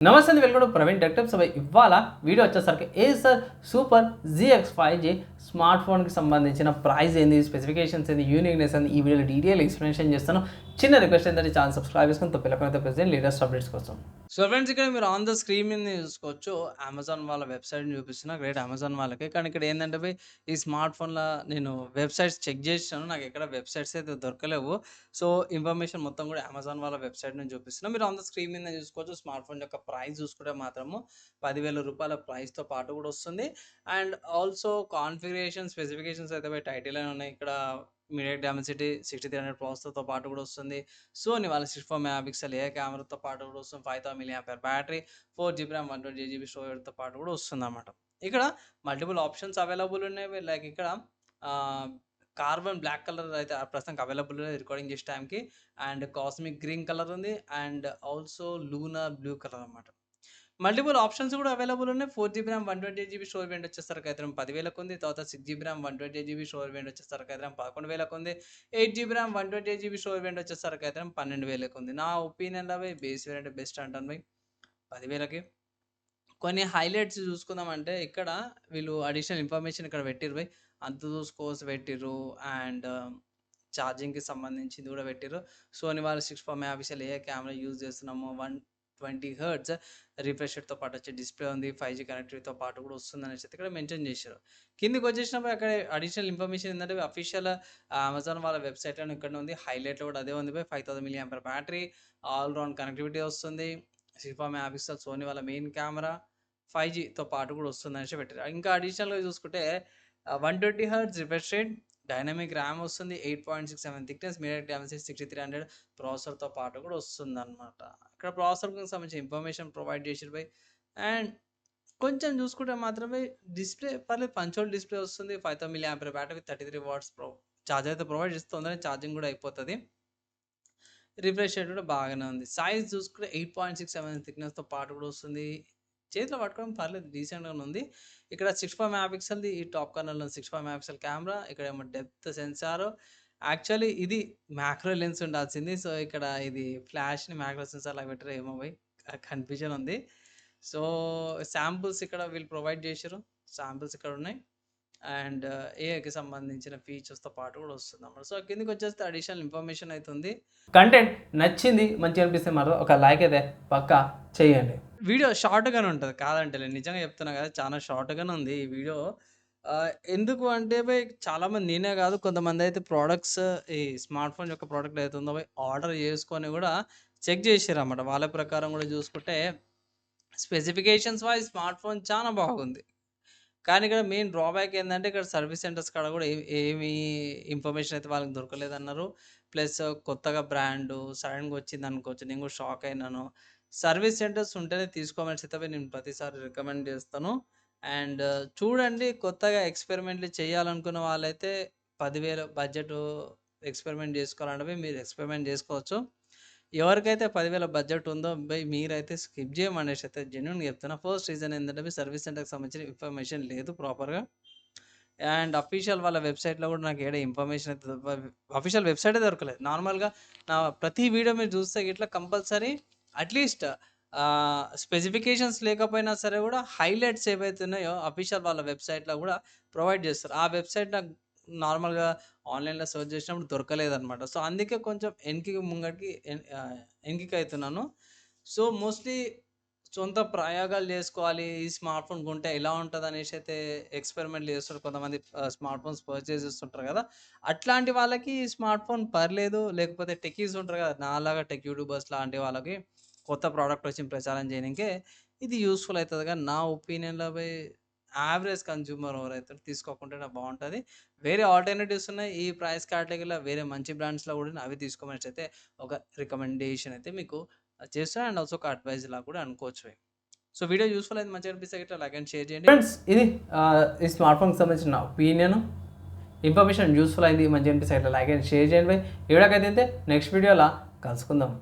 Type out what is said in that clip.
నమస్తే అండి, welcome to Praveen tech. So ఇవాళ వీడియో వచ్చేసరికి ఏసర్ సూపర్ ZX5G స్మార్ట్ ఫోన్కి సంబంధించిన ప్రైస్ ఏంది, స్పెసిఫికేషన్స్ ఏంది, యూనిక్నెస్ ఏంది, ఈ వీడియోలో డీటెయిల్ ఎక్స్ప్లెనేషన్ చేస్తాను. చిన్న రిక్వెస్ట్ ఏంటంటే ఛానల్ సబ్స్క్రైబ్ చేసుకుని పిల్లలకైతే ప్రెసెంట్ లేటెస్ట్ అప్డేట్స్ కోసం. సో ఫ్రెండ్స్, ఇక్కడ మీరు ఆన్ ద స్క్రీన్ మీద చూసుకోవచ్చు, అమెజాన్ వాళ్ళ వెబ్సైట్ని చూపిస్తున్నా. గ్రేట్ అమెజాన్ వాళ్ళకి. కానీ ఇక్కడ ఏంటంటే భయ్, ఈ స్మార్ట్ ఫోన్లో నేను వెబ్సైట్స్ చెక్ చేసాను, నాకు ఎక్కడ వెబ్సైట్స్ అయితే దొరకలేవు. సో ఇన్ఫర్మేషన్ మొత్తం కూడా అమెజాన్ వాళ్ళ వెబ్సైట్ నుంచి చూపిస్తున్నా. మీరు ఆన్ ద స్క్రీన్ మీద చూసుకోవచ్చు. స్మార్ట్ ఫోన్ యొక్క ప్రైస్ చూసుకుంటే మాత్రము 10,000 రూపాయల ప్రైస్తో పాటు కూడా వస్తుంది. అండ్ ఆల్సో కాన్ఫిగరేషన్ స్పెసిఫికేషన్స్ అయితే బయట టైటిల్ ఉన్నాయి. ఇక్కడ మీడియా డెమెన్సిటీ 6300 ప్రాసెసర్తో పాటు కూడా వస్తుంది. సోనీ వాళ్ళ 64 మెగాపిక్సెల్ ఏ కెమెరాతో పాటు కూడా వస్తుంది. 5000 mAh battery, 4GB RAM, 128GB స్టోరేజ్తో పాటు కూడా వస్తుంది అన్నమాట. ఇక్కడ మల్టిపుల్ ఆప్షన్స్ అవైలబుల్ ఉన్నాయి. లైక్ ఇక్కడ కార్బన్ బ్లాక్ కలర్ అయితే ప్రస్తుతానికి అవైలబుల్ ఉంది రికార్డింగ్ చేసే టైంకి. అండ్ కాస్మిక్ గ్రీన్ కలర్ ఉంది. And also lunar blue colour అన్నమాట. మల్టిపుల్ ఆప్షన్స్ కూడా అవైలబుల్ ఉన్నాయి. 4GB RAM, 128GB storage variant వచ్చేసరికి అయితే 10,000 ఉంది. తర్వాత 6GB RAM, 128GB storage variant వచ్చేసరికి అయితే 11,000 ఉంది. 8GB RAM, 128GB storage variant వచ్చేసరికి అయితే 12,000 ఉంది. నా ఒపీనియన్లో బేస్ వేరియంట్ బెస్ట్ అంటాను బై 10,000కి. కొన్ని హైలైట్స్ చూసుకుందామంటే ఇక్కడ వీళ్ళు అడిషనల్ ఇన్ఫర్మేషన్ ఇక్కడ పెట్టిర్రు బై. అంతు స్కోర్స్ పెట్టిర్రు. అండ్ ఛార్జింగ్కి సంబంధించింది కూడా పెట్టిర్రు. సోనీ వాళ్ళు 64 మెగాపిక్సెల్ ఏ కెమెరా యూజ్ చేస్తున్నాము, 120 Hz రిఫ్రెష్ రేట్తో పాటు వచ్చే డిస్ప్లే ఉంది, 5G కనెక్టివిటీతో పాటు కూడా వస్తుంది అనేసి ఇక్కడ మెన్షన్ చేశారు. కిందికి వచ్చేసినప్పుడు అక్కడ అడిషనల్ ఇన్ఫర్మేషన్ ఏంటంటే అఫీషియల్ అమెజాన్ వాళ్ళ వెబ్సైట్లో ఇక్కడ ఉంది. హైలైట్లో కూడా అదే ఉంది. 5000 mAh battery, all round connectivity వస్తుంది, 64 మెగాపిక్సెల్ సోనీ వాళ్ళ మెయిన్ కెమెరా, 5Gతో పాటు కూడా వస్తుంది అనేసి పెట్టారు. ఇంకా అడిషనల్గా చూసుకుంటే 120 Hz refresh rate, dynamic RAM వస్తుంది, 8.67 థిక్నెస్, మీడియాటెక్ డెమెన్సిటీ 6300 ప్రాసెసర్తో పాటు కూడా వస్తుంది అనమాట. ఇక్కడ ప్రాసెసర్కి సంబంధించిన ఇన్ఫర్మేషన్ ప్రొవైడ్ చేసారు బై. అండ్ కొంచెం చూసుకుంటే మాత్రమే డిస్ప్లే పర్లేదు, పంచోల్ డిస్ప్లే వస్తుంది. 5000 mAh బ్యాటరీ, 33 వాట్స్ ఛార్జర్ అయితే ప్రొవైడ్ చేస్తుంది. ఛార్జింగ్ కూడా అయిపోతుంది. రిఫ్రెష్ రేట్ కూడా బాగానే ఉంది. సైజ్ చూసుకుంటే 8.67 థిక్నెస్తో పాటు కూడా వస్తుంది. చేతిలో పట్టుకోవడం పర్లేదు, డీసెంట్గానే ఉంది. ఇక్కడ 64 మెగాపిక్సెల్ది ఈ టాప్ కార్నర్లో 64 మెగాపిక్సెల్ కెమెరా, ఇక్కడ ఏమో డెప్త్ సెన్సార్. యాక్చువల్లీ ఇది మ్యాక్రో లెన్స్ ఉండాల్సింది. సో ఇక్కడ ఇది ఫ్లాష్ని మ్యాక్రో సెన్సార్ లాగా పెట్టారు, ఏమో పోయి కన్ఫ్యూజన్ ఉంది. సో శాంపుల్స్ ఇక్కడ వీళ్ళు ప్రొవైడ్ చేశారు. శాంపుల్స్ ఇక్కడ ఉన్నాయి. అండ్ ఏఐకి సంబంధించిన ఫీచర్స్తో పాటు కూడా వస్తుంది అన్నమాట. సో కిందకి వచ్చేస్తే అడిషనల్ ఇన్ఫర్మేషన్ అవుతుంది. కంటెంట్ నచ్చింది, మంచిగా అనిపిస్తే మాత్రం ఒక లైక్ అయితే పక్కా చేయండి. వీడియో షార్ట్గానే ఉంటుంది, కాదంటే నిజంగా చెప్తున్నా కదా, చాలా షార్ట్గానే ఉంది ఈ వీడియో. ఎందుకు అంటే బై చాలామంది, నేనే కాదు కొంతమంది అయితే ప్రోడక్ట్స్, ఈ స్మార్ట్ ఫోన్ యొక్క ప్రోడక్ట్ అవుతుందో బై ఆర్డర్ చేసుకొని కూడా చెక్ చేసారు అన్నమాట. వాళ్ళ ప్రకారం కూడా చూసుకుంటే స్పెసిఫికేషన్స్ వైజ్ స్మార్ట్ ఫోన్ చాలా బాగుంది. కానీ ఇక్కడ మెయిన్ డ్రాబ్యాక్ ఏంటంటే ఇక్కడ సర్వీస్ సెంటర్స్ కాడ కూడా ఏమి ఇన్ఫర్మేషన్ అయితే వాళ్ళకి దొరకలేదన్నారు. ప్లస్ కొత్తగా బ్రాండు సడన్గా వచ్చింది అనుకోవచ్చు, నేను కూడా షాక్ అయినాను. సర్వీస్ సెంటర్స్ ఉంటేనే తీసుకోమని అయితే నేను ప్రతిసారి రికమెండ్ చేస్తాను. అండ్ చూడండి, కొత్తగా ఎక్స్పెరిమెంట్లు చేయాలనుకున్న వాళ్ళైతే 10,000 బడ్జెట్ ఎక్స్పెరిమెంట్ చేసుకోవాలంటే మీరు ఎక్స్పెరిమెంట్ చేసుకోవచ్చు. ఎవరికైతే 10,000 బడ్జెట్ ఉందో మీరైతే స్కిప్ చేయమనేసి అయితే జెన్యూన్గా చెప్తున్నా. ఫస్ట్ రీజన్ ఏంటంటే సర్వీస్ సెంటర్కి సంబంధించిన ఇన్ఫర్మేషన్ లేదు ప్రాపర్గా. అండ్ అఫీషియల్ వాళ్ళ వెబ్సైట్లో కూడా నాకు ఏడ ఇన్ఫర్మేషన్ అయితే అఫీషియల్ వెబ్సైటే దొరకలేదు. నార్మల్గా నా ప్రతి వీడియో మీరు చూస్తే ఇట్లా కంపల్సరీ అట్లీస్ట్ స్పెసిఫికేషన్స్ లేకపోయినా సరే కూడా హైలైట్స్ ఏవైతే ఉన్నాయో అఫీషియల్ వాళ్ళ వెబ్సైట్లో కూడా ప్రొవైడ్ చేస్తారు. ఆ వెబ్సైట్ నాకు నార్మల్గా ఆన్లైన్లో సెర్చ్ చేసినప్పుడు దొరకలేదన్నమాట. సో అందుకే కొంచెం వెనక్కి అవుతున్నాను. సో మోస్ట్లీ సొంత ప్రయోగాలు చేసుకోవాలి, ఈ స్మార్ట్ ఫోన్ కొంటే ఎలా ఉంటుంది అనేసి అయితే ఎక్స్పెరిమెంట్లు చేస్తారు కొంతమంది. స్మార్ట్ ఫోన్స్ పర్చేస్ చేస్తుంటారు కదా, అట్లాంటి వాళ్ళకి ఈ స్మార్ట్ ఫోన్ పర్లేదు. లేకపోతే టెకీస్ ఉంటారు కదా, నాలాగా టెక్ యూట్యూబర్స్ లాంటి వాళ్ళకి కొత్త ప్రోడక్ట్ వచ్చి ప్రచారం చేయడానికే ఇది యూస్ఫుల్ అవుతుంది. కానీ నా ఒపీనియన్లో యావరేజ్ కన్జ్యూమర్ ఎవరైతే తీసుకోకుంటే బాగుంటుంది. వేరే ఆల్టర్నేటివ్స్ ఉన్నాయి ఈ ప్రైస్ కేటగిరీలో, వేరే మంచి బ్రాండ్స్లో కూడా అవి తీసుకోమని అయితే ఒక రికమెండేషన్ అయితే మీకు చేస్తాను. అండ్ ఆల్సో ఒక అడ్వైజ్ లా కూడా అనుకోవచ్చు. సో వీడియో యూస్ఫుల్ అయితే మంచిగా అనిపిస్తే ఇట్లా లైక్ అండ్ షేర్ చేయండి ఫ్రెండ్స్. ఇది ఈ స్మార్ట్ ఫోన్కి సంబంధించిన ఒపీనియన్, ఇన్ఫర్మేషన్ యూస్ఫుల్ అయింది, మంచిగా అనిపిస్తే ఇట్లా లైక్ అండ్ షేర్ చేయండి. ఈ వీడియోకి అయితే నెక్స్ట్ వీడియోలో కలుసుకుందాం.